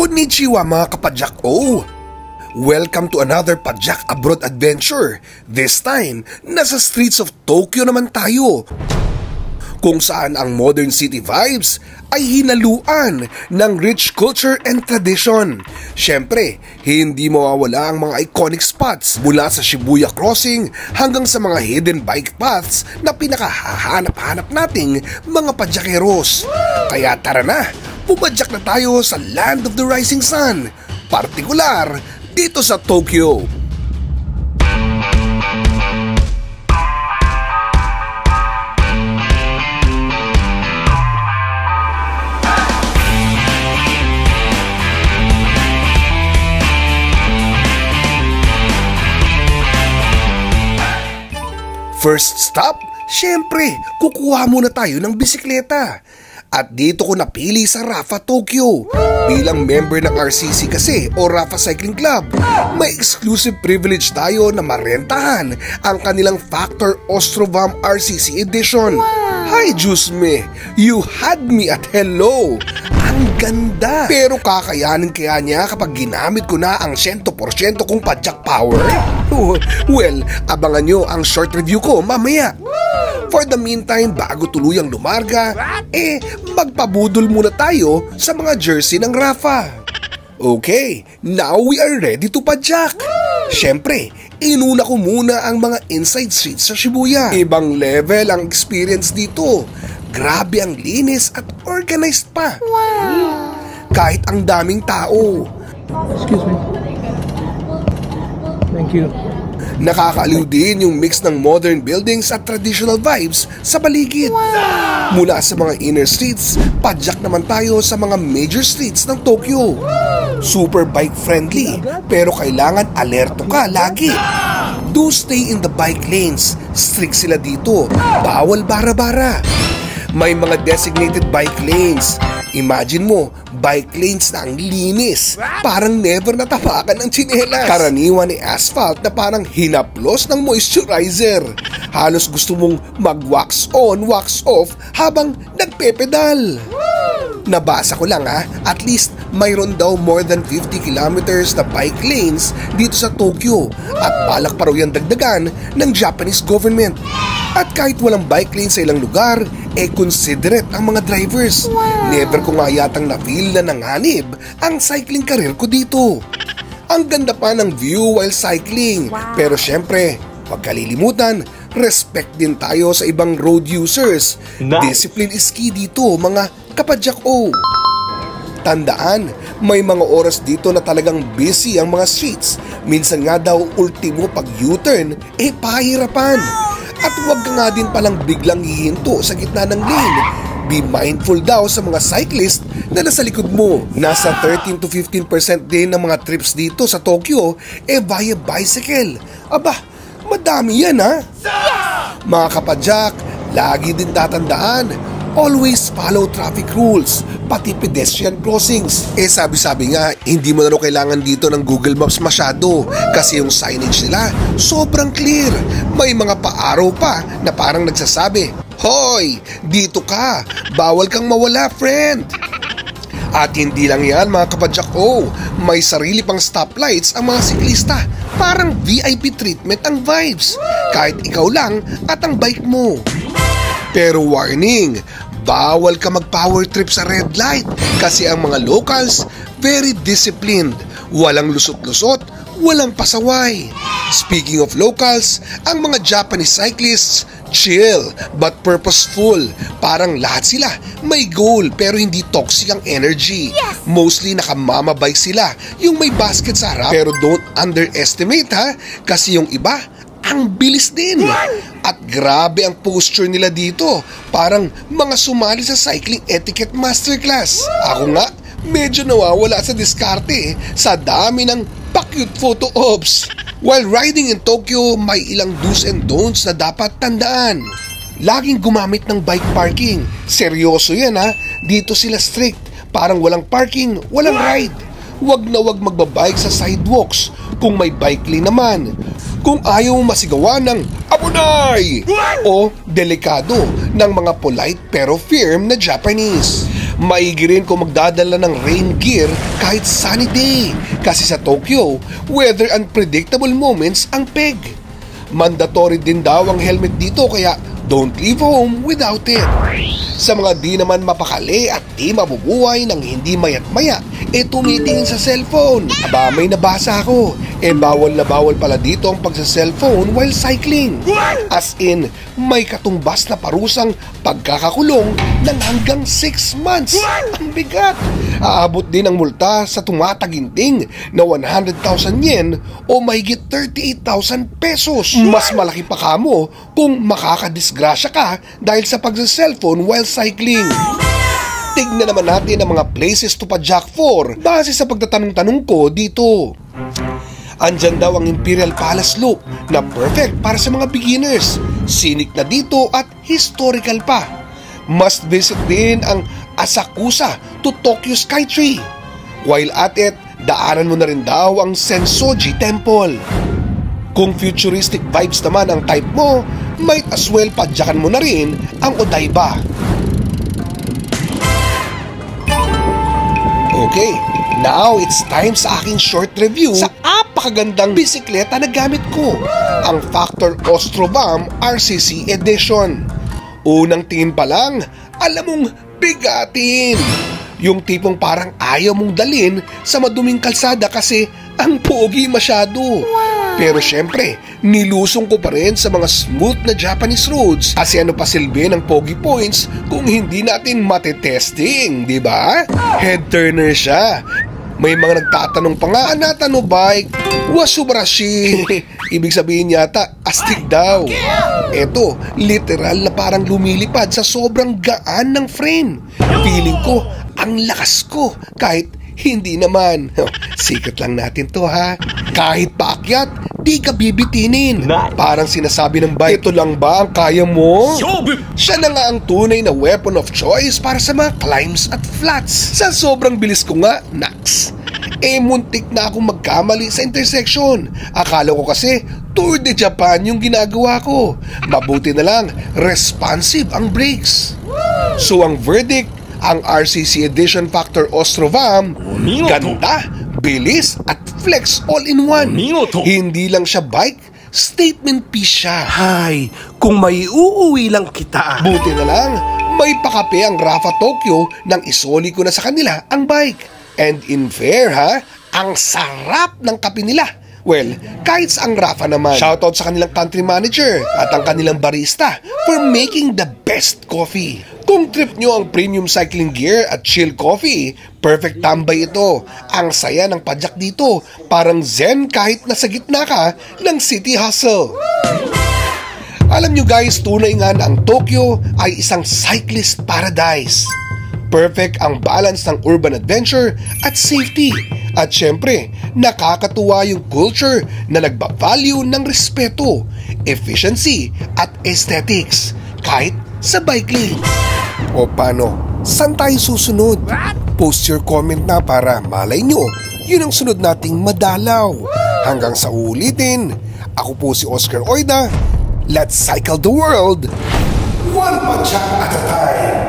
Konnichiwa mga kapadyak O! Welcome to another Padyak Abroad adventure. This time, nasa streets of Tokyo naman tayo, kung saan ang modern city vibes ay hinaluan ng rich culture and tradition. Siyempre, hindi mawawala ang mga iconic spots mula sa Shibuya Crossing hanggang sa mga hidden bike paths na pinakahahanap-hanap nating mga padyakeros. Kaya tara na, pumadyak na tayo sa Land of the Rising Sun, partikular dito sa Tokyo. First stop, syempre, kukuha muna tayo ng bisikleta. At dito ko napili sa Rapha Tokyo. Bilang member ng RCC kasi o Rapha Cycling Club, may exclusive privilege tayo na marentahan ang kanilang Factor Ostrovam RCC Edition. Hi Jusme, you had me at hello. Ang ganda! Pero kakayanin kaya niya kapag ginamit ko na ang 100% kong padyak power? Well, abangan nyo ang short review ko mamaya. For the meantime, bago tuluyang lumarga, magpabudol muna tayo sa mga jersey ng Rapha. Okay, now we are ready to padyak. Siyempre, inuna ko muna ang mga inside streets sa Shibuya. Ibang level ang experience dito. Grabe ang linis at organized pa. Wow! Kahit ang daming tao. Excuse me. Thank you. Nakakaaliw din yung mix ng modern buildings at traditional vibes sa paligid. Wow! Mula sa mga inner streets, padyak naman tayo sa mga major streets ng Tokyo. Super bike friendly, pero kailangan alerto ka lagi. Do stay in the bike lanes. Strict sila dito. Bawal bara-bara. May mga designated bike lanes. Imagine mo, bike lanes na ang linis. Parang never natapakan ng tsinelas. Karaniwan ni asphalt na parang hinaplos ng moisturizer. Halos gusto mong mag-wax on, wax off habang nagpepedal. Nabasa ko lang at least mayroon daw more than 50 kilometers na bike lanes dito sa Tokyo at balak pa raw yan dagdagan ng Japanese government. At kahit walang bike lane sa ilang lugar, considerate ang mga drivers. Wow! Never ko nga yatang na-feel na nanganib ang cycling career ko dito. Ang ganda pa ng view while cycling. Wow! Pero syempre, huwag kalilimutan, respect din tayo sa ibang road users. Nice. Discipline is key dito, mga kapadyak O. Tandaan, may mga oras dito na talagang busy ang mga streets. Minsan nga daw, ultimo pag U-turn, pahirapan. At huwag ka nga din palang biglang hihinto sa gitna ng lane. Be mindful daw sa mga cyclist na nasa likod mo. Nasa 13 to 15% din ng mga trips dito sa Tokyo via bicycle. Aba, madami yan Yes! Mga kapadyak, lagi din tatandaan, always follow traffic rules, pati pedestrian crossings. Sabi-sabi nga, hindi mo na raw kailangan dito ng Google Maps masyado kasi yung signage nila sobrang clear. May mga paaraw pa na parang nagsasabi, "Hoy, dito ka, bawal kang mawala, friend." At hindi lang yan mga kapadyak O, may sarili pang stoplights ang mga siklista. Parang VIP treatment ang vibes, kahit ikaw lang at ang bike mo. Pero warning, bawal ka mag-power trip sa red light kasi ang mga locals very disciplined. Walang lusot-lusot, walang pasaway. Speaking of locals, ang mga Japanese cyclists, chill but purposeful. Parang lahat sila may goal pero hindi toxic ang energy. Yes! Mostly nakamamabike sila, yung may basket sa harap. Pero don't underestimate kasi yung iba, ang bilis din. At grabe ang posture nila dito. Parang mga sumali sa cycling etiquette masterclass. Ako nga, medyo nawawala sa diskarte sa dami ng pa-cute photo ops. While riding in Tokyo, may ilang do's and don'ts na dapat tandaan. Laging gumamit ng bike parking. Seryoso yan Dito sila strict. Parang walang parking, walang ride. Wag na wag magbabike sa sidewalks kung may bike lane naman. Kung ayaw masigawan ng "Abunay!" o delikado ng mga polite pero firm na Japanese. Maigi rin kung magdadala ng rain gear kahit sunny day, kasi sa Tokyo, weather unpredictable moments ang peg. Mandatory din daw ang helmet dito, kaya don't leave home without it. Sa mga di naman mapakali at di mabubuhay ng hindi mayat-maya, tumitingin sa cellphone. Aba, may nabasa ako. Bawal na bawal pala dito ang pagsa-cellphone while cycling. As in, may katumbas na parusang pagkakakulong ng hanggang 6 months. Ang bigat! Aabot din ang multa sa tumataginting na 100,000 yen o mahigit 38,000 pesos. Mas malaki pa kamo kung makakadisgrasya ka dahil sa pagsa-cellphone while cycling. Tignan naman natin ang mga places to padyak for base sa pagtatanong-tanong ko dito. Andyan daw ang Imperial Palace Loop na perfect para sa mga beginners. Scenic na dito at historical pa. Must visit din ang Asakusa to Tokyo Skytree. While at it, daanan mo na rin daw ang Sensoji Temple. Kung futuristic vibes naman ang type mo, might as well padyakan mo na rin ang Odaiba. Okay, now it's time sa aking short review sa apakagandang bisikleta na gamit ko, ang Factor Ostrovam RCC Edition. Unang tingin pa lang, alam mong bigatin. Yung tipong parang ayaw mong dalin sa maduming kalsada kasi ang pogi masyado. Pero syempre, nilusong ko pa rin sa mga smooth na Japanese roads kasi ano pa silbi ng pogi points kung hindi natin matetesting, di ba? Head turner siya. May mga nagtatanong pa nga, anatano bike? Wasubarashi. Ibig sabihin yata, astig daw. Eto, literal na parang lumilipad sa sobrang gaan ng frame. Feeling ko, ang lakas ko, kahit hindi naman. Secret lang natin to ha. Kahit paakyat, di ka bibitinin. Parang sinasabi ng bike, ito lang ba ang kaya mo? Siya na nga ang tunay na weapon of choice para sa mga climbs at flats. Sa sobrang bilis ko nga, naks. Muntik na akong magkamali sa intersection. Akala ko kasi Tour de Japan yung ginagawa ko. Mabuti na lang, responsive ang brakes. So ang verdict, ang RCC Edition Factor Ostrovam, ganda, bilis at flex all in one. Hindi lang siya bike, statement piece siya. Hay, kung may uuwi lang kita. Buti na lang, may pakape ang Rafa Tokyo nang isoli ko na sa kanila ang bike. And in fair ha, ang sarap ng kape nila. Well, kahit sa ang Rafa naman. Shoutout sa kanilang country manager at ang kanilang barista for making the best coffee. Kung trip nyo ang premium cycling gear at chill coffee, perfect tambay ito. Ang saya ng padyak dito, parang zen kahit nasa gitna ka ng city hustle. Alam nyo guys, tunay nga na ang Tokyo ay isang cyclist paradise. Perfect ang balance ng urban adventure at safety. At syempre, nakakatuwa yung culture na nagbavalue ng respeto, efficiency at aesthetics kahit sa bike lane. O paano? Saan tayo susunod? Post your comment na para malay nyo, yun ang sunod nating madalaw. Hanggang sa ulitin, ako po si Oscar Oida. Let's cycle the world, one padyak at a time.